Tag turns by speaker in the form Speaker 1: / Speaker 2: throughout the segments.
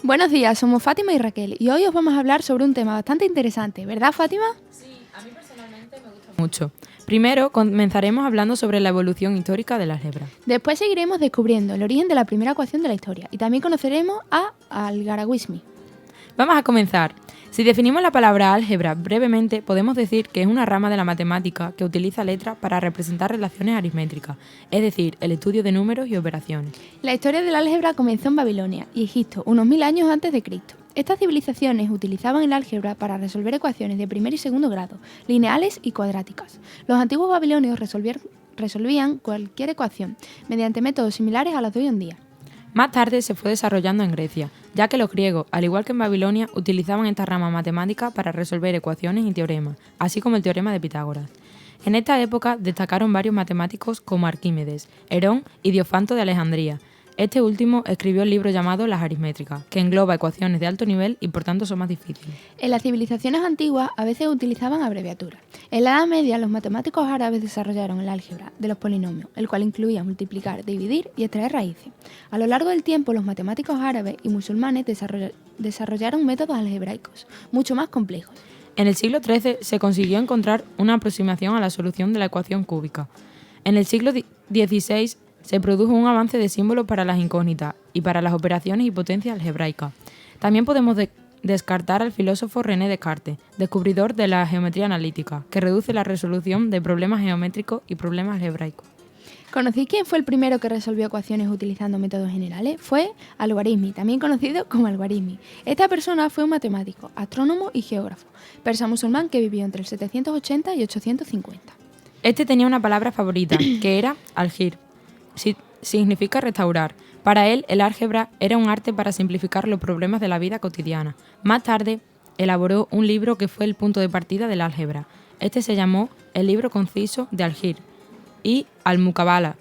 Speaker 1: Buenos días, somos Fátima y Raquel y hoy os vamos a hablar sobre un tema bastante interesante, ¿verdad, Fátima?
Speaker 2: Mucho. Primero, comenzaremos hablando sobre la evolución histórica del álgebra.
Speaker 1: Después seguiremos descubriendo el origen de la primera ecuación de la historia y también conoceremos a Algarismi.
Speaker 2: Vamos a comenzar. Si definimos la palabra álgebra brevemente, podemos decir que es una rama de la matemática que utiliza letras para representar relaciones aritmétricas, es decir, el estudio de números y operaciones.
Speaker 1: La historia del álgebra comenzó en Babilonia y Egipto, unos 1000 años antes de Cristo. Estas civilizaciones utilizaban el álgebra para resolver ecuaciones de primer y segundo grado, lineales y cuadráticas. Los antiguos babilonios resolvían cualquier ecuación mediante métodos similares a los de hoy en día.
Speaker 2: Más tarde se fue desarrollando en Grecia, ya que los griegos, al igual que en Babilonia, utilizaban esta rama matemática para resolver ecuaciones y teoremas, así como el teorema de Pitágoras. En esta época destacaron varios matemáticos como Arquímedes, Herón y Diofanto de Alejandría. Este último escribió el libro llamado Las Aritmétricas, que engloba ecuaciones de alto nivel y por tanto son más difíciles.
Speaker 1: En las civilizaciones antiguas a veces utilizaban abreviaturas. En la Edad Media los matemáticos árabes desarrollaron el álgebra de los polinomios, el cual incluía multiplicar, dividir y extraer raíces. A lo largo del tiempo los matemáticos árabes y musulmanes desarrollaron métodos algebraicos, mucho más complejos.
Speaker 2: En el siglo XIII se consiguió encontrar una aproximación a la solución de la ecuación cúbica. En el siglo XVI se produjo un avance de símbolos para las incógnitas y para las operaciones y potencias algebraicas. También podemos descartar al filósofo René Descartes, descubridor de la geometría analítica, que reduce la resolución de problemas geométricos y problemas algebraicos.
Speaker 1: ¿Conocéis quién fue el primero que resolvió ecuaciones utilizando métodos generales? Fue Algarismi, también conocido como Algarismi. Esta persona fue un matemático, astrónomo y geógrafo, persa musulmán que vivió entre el 780 y 850.
Speaker 2: Este tenía una palabra favorita, que era algir. Significa restaurar. Para él, el álgebra era un arte para simplificar los problemas de la vida cotidiana. Más tarde, elaboró un libro que fue el punto de partida del álgebra. Este se llamó El libro conciso de Algir y Al-Muqabala,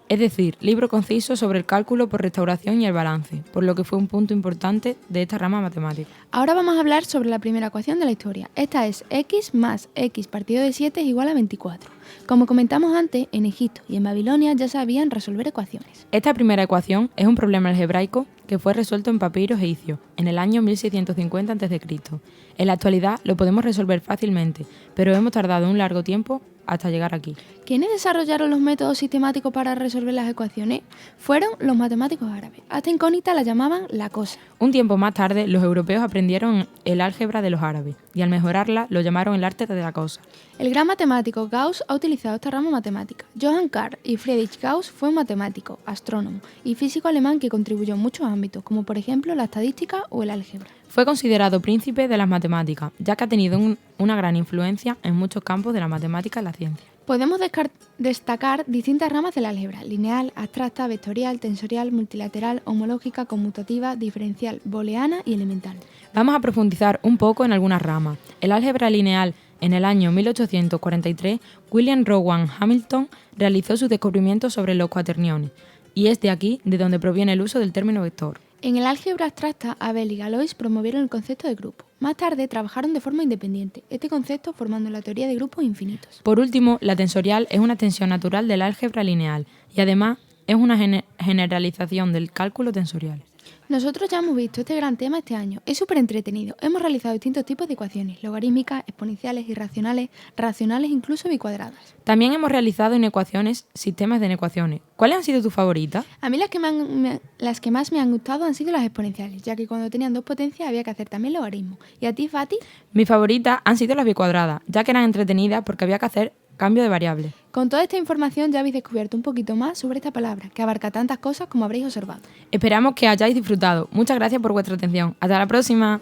Speaker 2: es decir, libro conciso sobre el cálculo por restauración y el balance, por lo que fue un punto importante de esta rama matemática.
Speaker 1: Ahora vamos a hablar sobre la primera ecuación de la historia. Esta es x más x partido de 7 es igual a 24. Como comentamos antes, en Egipto y en Babilonia ya sabían resolver ecuaciones.
Speaker 2: Esta primera ecuación es un problema algebraico que fue resuelto en papiros egipcios en el año 1650 a.C. En la actualidad lo podemos resolver fácilmente, pero hemos tardado un largo tiempo hasta llegar aquí.
Speaker 1: ¿Quiénes desarrollaron los métodos sistemáticos para resolver las ecuaciones? Fueron los matemáticos árabes. A esta incógnita la llamaban la cosa.
Speaker 2: Un tiempo más tarde, los europeos aprendieron el álgebra de los árabes y al mejorarla lo llamaron el arte de la cosa.
Speaker 1: El gran matemático Gauss ha utilizado esta rama matemática. Johann Carl y Friedrich Gauss fue un matemático, astrónomo y físico alemán que contribuyó en muchos ámbitos, como por ejemplo la estadística o el álgebra.
Speaker 2: Fue considerado príncipe de las matemáticas, ya que ha tenido una gran influencia en muchos campos de la matemática y la ciencia.
Speaker 1: Podemos destacar distintas ramas del álgebra: lineal, abstracta, vectorial, tensorial, multilateral, homológica, conmutativa, diferencial, booleana y elemental.
Speaker 2: Vamos a profundizar un poco en algunas ramas. El álgebra lineal. En el año 1843, William Rowan Hamilton realizó sus descubrimientos sobre los cuaterniones, y es de aquí de donde proviene el uso del término vector.
Speaker 1: En el álgebra abstracta, Abel y Galois promovieron el concepto de grupo. Más tarde trabajaron de forma independiente, este concepto formando la teoría de grupos infinitos.
Speaker 2: Por último, la tensorial es una extensión natural del álgebra lineal y además es una generalización del cálculo tensorial.
Speaker 1: Nosotros ya hemos visto este gran tema este año. Es súper entretenido. Hemos realizado distintos tipos de ecuaciones: logarítmicas, exponenciales, irracionales, racionales, incluso bicuadradas.
Speaker 2: También hemos realizado en ecuaciones sistemas de ecuaciones. ¿Cuáles han sido tus favoritas?
Speaker 1: A mí las que más me han gustado han sido las exponenciales, ya que cuando tenían dos potencias había que hacer también logaritmos. ¿Y a ti, Fati?
Speaker 2: Mis favoritas han sido las bicuadradas, ya que eran entretenidas porque había que hacer cambio de variables.
Speaker 1: Con toda esta información ya habéis descubierto un poquito más sobre esta palabra, que abarca tantas cosas como habréis observado.
Speaker 2: Esperamos que hayáis disfrutado. Muchas gracias por vuestra atención. Hasta la próxima.